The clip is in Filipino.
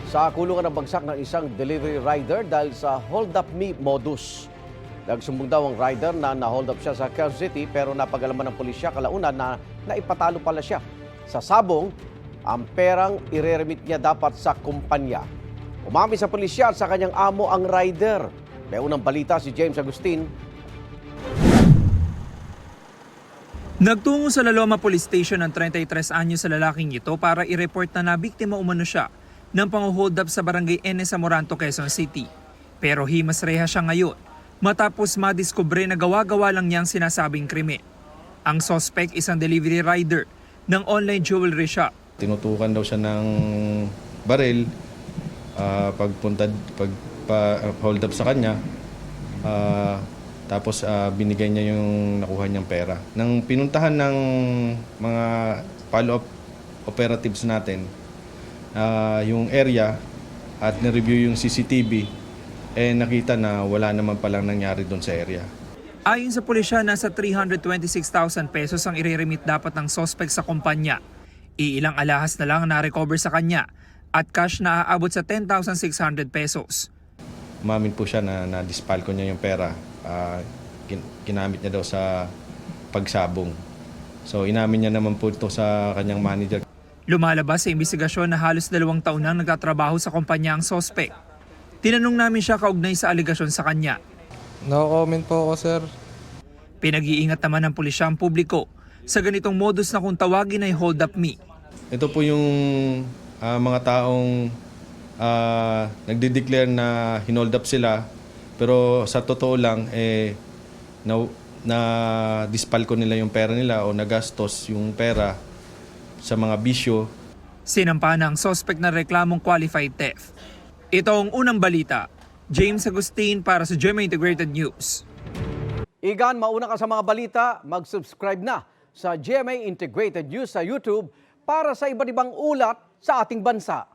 Sa kulungan ng bagsak ng isang delivery rider dahil sa hold up me modus. Nagsumbong daw ang rider na na-hold up siya sa Quezon City pero napag-alaman ng pulisya kalaunan na naipatalo pala siya. Sa sabong, ang perang ireremit niya dapat sa kumpanya. Umami sa pulisya at sa kanyang amo ang rider. May unang balita si James Agustin. Nagtungo sa Laloma Police Station ang 33 anyos sa lalaking ito para i-report na nabiktima umano siya ng pang-hold up sa barangay N sa Moranto, Quezon City. Pero himas reha siya ngayon matapos madiskubre na gawa-gawa lang niyang sinasabing krimen. Ang suspect isang delivery rider ng online jewelry shop. Tinutukan daw siya ng baril hold up sa kanya. Tapos binigay niya yung nakuha niyang pera. Nang pinuntahan ng mga follow-up operatives natin, yung area at na-review yung CCTV, nakita na wala naman palang nangyari doon sa area. Ayon sa pulisya, nasa 326,000 pesos ang ireremit dapat ng suspect sa kumpanya. Iilang alahas na lang ang na-recover sa kanya at cash na aabot sa 10,600 pesos. Umamin po siya na na-dispalko niya yung pera. Ginamit niya daw sa pagsabong. So inamin niya naman po ito sa kanyang manager. Lumalabas sa imbestigasyon na halos 2 taon nang nagtatrabaho sa kumpanya ang suspect. Tinanong namin siya kaugnay sa aligasyon sa kanya. No comment po ako, sir. Pinag-iingat naman ng pulisya ang publiko sa ganitong modus na kung tawagin ay hold up me. Ito po yung mga taong nagde-declare na hinold up sila pero sa totoo lang na dispalko nila yung pera nila o nagastos yung pera sa mga bisyo. Sinampa ng suspect na reklamong qualified theft. Ito ang unang balita. James Agustin para sa GMA Integrated News. Igan, mauna ka sa mga balita, mag-subscribe na sa GMA Integrated News sa YouTube para sa iba't ibang ulat sa ating bansa.